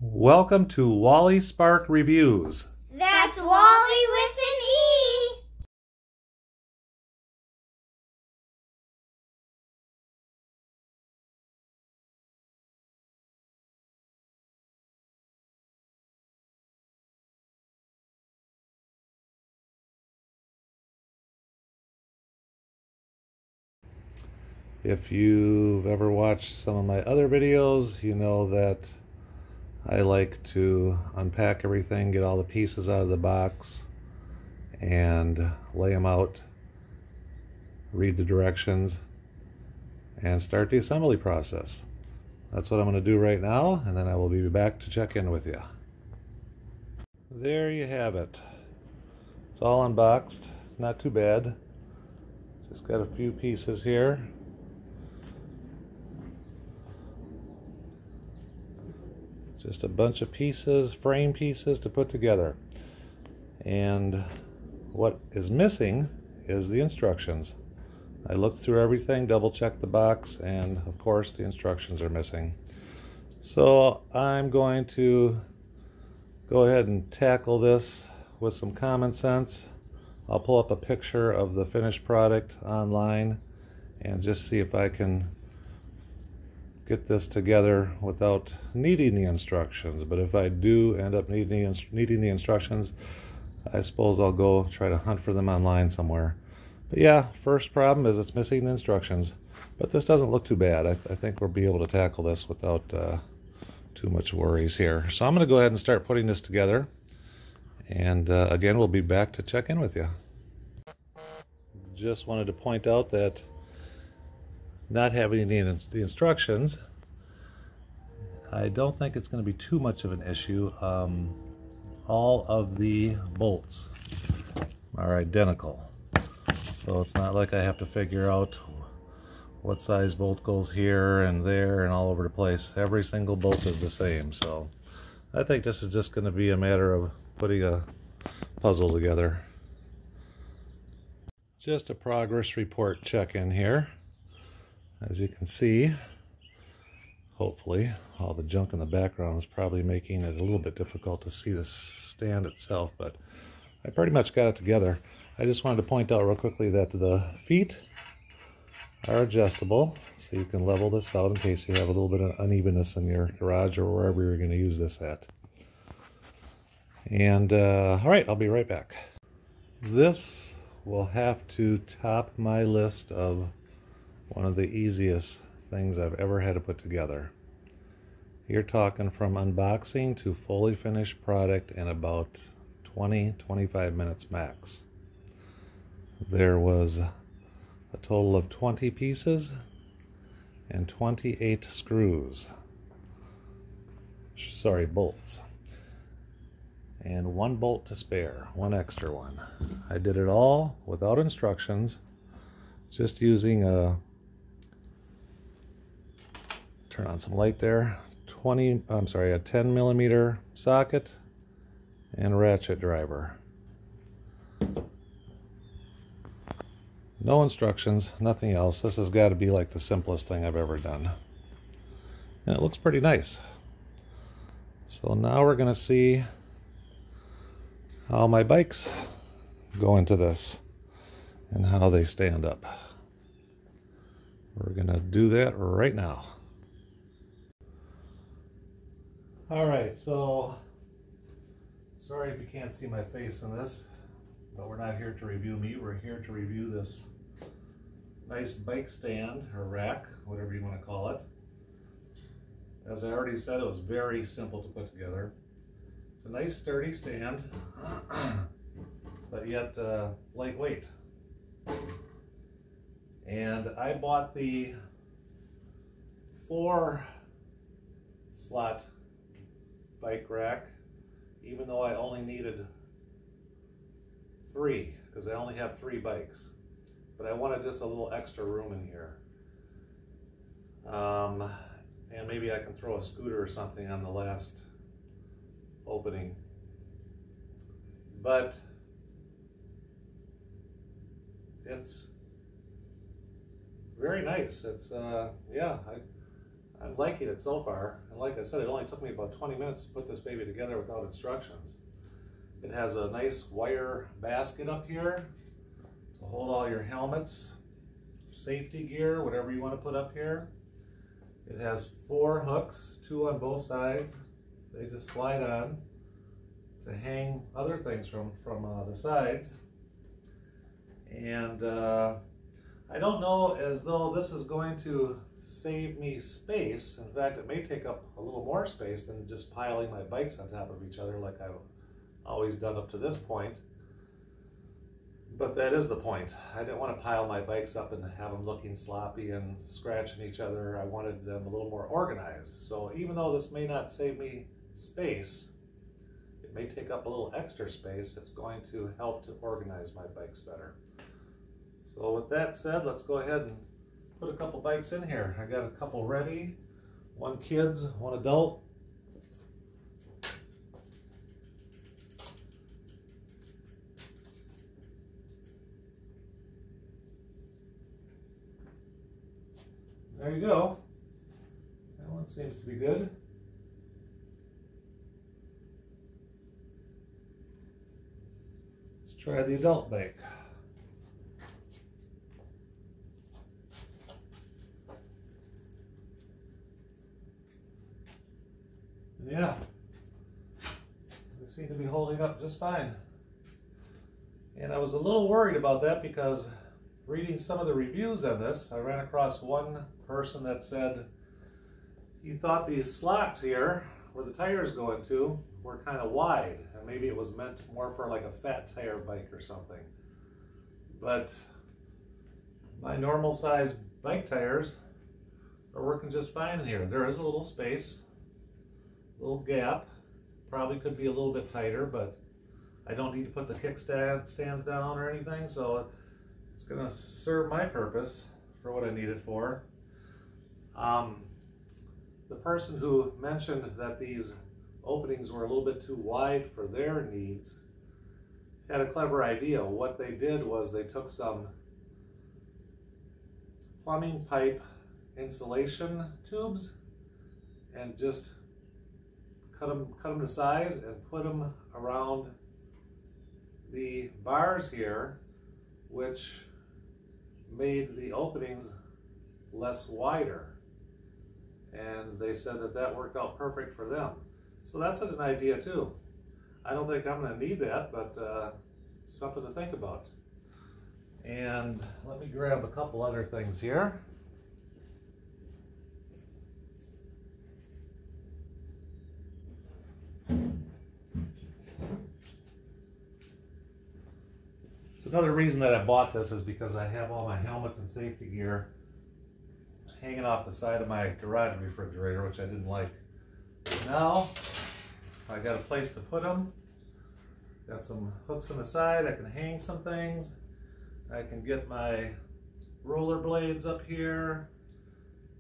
Welcome to Wally Spark Reviews. That's Wally with an E! If you've ever watched some of my other videos, you know that I like to unpack everything, get all the pieces out of the box, and lay them out, read the directions, and start the assembly process. That's what I'm going to do right now, and then I will be back to check in with you. There you have it. It's all unboxed, not too bad. Just got a few pieces here. Just a bunch of pieces, frame pieces to put together. And what is missing is the instructions. I looked through everything, double checked the box, and of course the instructions are missing. So I'm going to go ahead and tackle this with some common sense. I'll pull up a picture of the finished product online and just see if I can get this together without needing the instructions. But if I do end up needing the instructions, I suppose I'll go try to hunt for them online somewhere. But yeah, first problem is it's missing the instructions. But this doesn't look too bad. I think we'll be able to tackle this without too much worries here. So I'm going to go ahead and start putting this together. And again, we'll be back to check in with you. Just wanted to point out that not having the instructions, I don't think it's going to be too much of an issue. All of the bolts are identical, so it's not like I have to figure out what size bolt goes here and there and all over the place. Every single bolt is the same, so I think this is just going to be a matter of putting a puzzle together. Just a progress report check-in here. As you can see, hopefully, all the junk in the background is probably making it a little bit difficult to see the stand itself, but I pretty much got it together. I just wanted to point out real quickly that the feet are adjustable, so you can level this out in case you have a little bit of unevenness in your garage or wherever you're going to use this at. And, all right, I'll be right back. This will have to top my list of one of the easiest things I've ever had to put together. You're talking from unboxing to fully finished product in about 20-25 minutes max. There was a total of 20 pieces and 28 screws. Sorry, bolts. And one bolt to spare, one extra one. I did it all without instructions, just using a, turn on some light there, a 10 millimeter socket and ratchet driver. No instructions, nothing else. This has got to be like the simplest thing I've ever done. And it looks pretty nice. So now we're going to see how my bikes go into this and how they stand up. We're going to do that right now. Alright, so sorry if you can't see my face in this, but we're not here to review me. We're here to review this nice bike stand or rack, whatever you want to call it. As I already said, it was very simple to put together. It's a nice sturdy stand, but yet lightweight. And I bought the 4-slot bike rack, even though I only needed 3, because I only have 3 bikes. But I wanted just a little extra room in here. And maybe I can throw a scooter or something on the last opening. But it's very nice. It's yeah, I'm liking it so far. And like I said, it only took me about 20 minutes to put this baby together without instructions. It has a nice wire basket up here to hold all your helmets, safety gear, whatever you want to put up here. It has 4 hooks, 2 on both sides. They just slide on to hang other things from the sides. And I don't know as though this is going to save me space. In fact, it may take up a little more space than just piling my bikes on top of each other like I've always done up to this point. But that is the point. I didn't want to pile my bikes up and have them looking sloppy and scratching each other. I wanted them a little more organized. So even though this may not save me space, it may take up a little extra space, it's going to help to organize my bikes better. So with that said, let's go ahead and put a couple bikes in here. I got a couple ready, 1 kids, 1 adult. There you go. That one seems to be good. Let's try the adult bike. Yeah, they seem to be holding up just fine. And I was a little worried about that because reading some of the reviews on this, I ran across one person that said he thought these slots here where the tires go into were kind of wide, and maybe it was meant more for like a fat tire bike or something. But my normal size bike tires are working just fine in here. There is a little space, little gap, probably could be a little bit tighter, but I don't need to put the kickstands down or anything, so it's going to serve my purpose for what I need it for. The person who mentioned that these openings were a little bit too wide for their needs had a clever idea. What they did was they took some plumbing pipe insulation tubes and just cut them to size and put them around the bars here, which made the openings less wider. And they said that that worked out perfect for them. So that's an idea too. I don't think I'm going to need that, but something to think about. And let me grab a couple other things here. It's another reason that I bought this is because I have all my helmets and safety gear hanging off the side of my garage refrigerator, which I didn't like. Now I got a place to put them. Got some hooks on the side. I can hang some things. I can get my roller blades up here.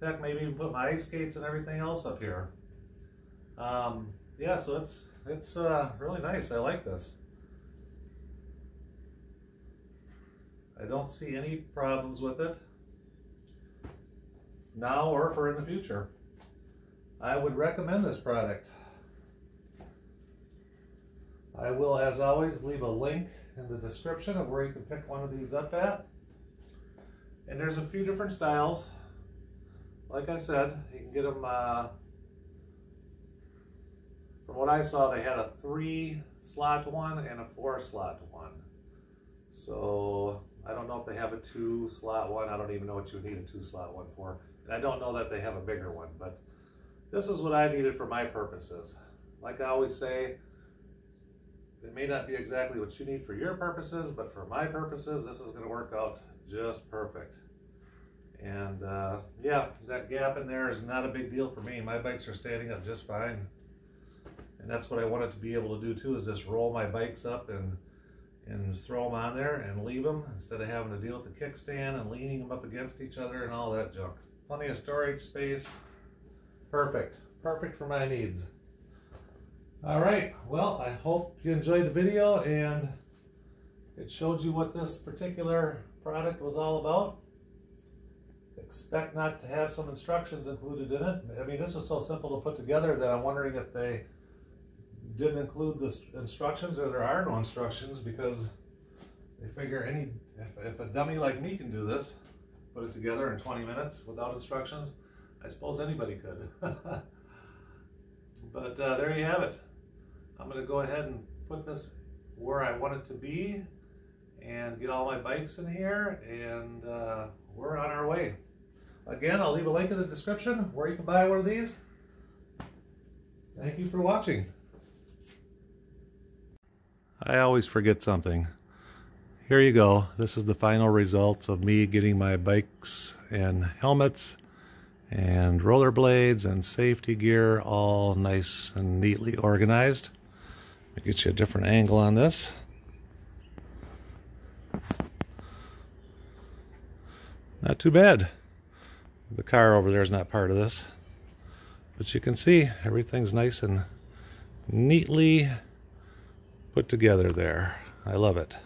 Heck, maybe even put my ice skates and everything else up here. Yeah, so it's really nice. I like this. I don't see any problems with it now or for in the future. I would recommend this product. I will, as always, leave a link in the description of where you can pick one of these up at. And there's a few different styles. Like I said, you can get them, from what I saw, they had a 3-slot one and a 4-slot one. So I don't know if they have a 2-slot one. I don't even know what you would need a 2-slot one for. And I don't know that they have a bigger one, but this is what I needed for my purposes. Like I always say, it may not be exactly what you need for your purposes, but for my purposes, this is going to work out just perfect. And yeah, that gap in there is not a big deal for me. My bikes are standing up just fine. And that's what I wanted to be able to do too, is just roll my bikes up and throw them on there and leave them instead of having to deal with the kickstand and leaning them up against each other and all that junk. Plenty of storage space. Perfect. Perfect for my needs. Alright, well, I hope you enjoyed the video and it showed you what this particular product was all about. expect not to have some instructions included in it. I mean, this is so simple to put together that I'm wondering if they didn't include the instructions, or there are no instructions, because they figure if a dummy like me can do this, put it together in 20 minutes without instructions, I suppose anybody could. But there you have it. I'm going to go ahead and put this where I want it to be and get all my bikes in here, and we're on our way. Again, I'll leave a link in the description where you can buy one of these. Thank you for watching. I always forget something. Here you go. This is the final results of me getting my bikes and helmets and rollerblades and safety gear all nice and neatly organized. Let me get you a different angle on this. Not too bad. The car over there is not part of this, but you can see everything's nice and neatly put together there. I love it.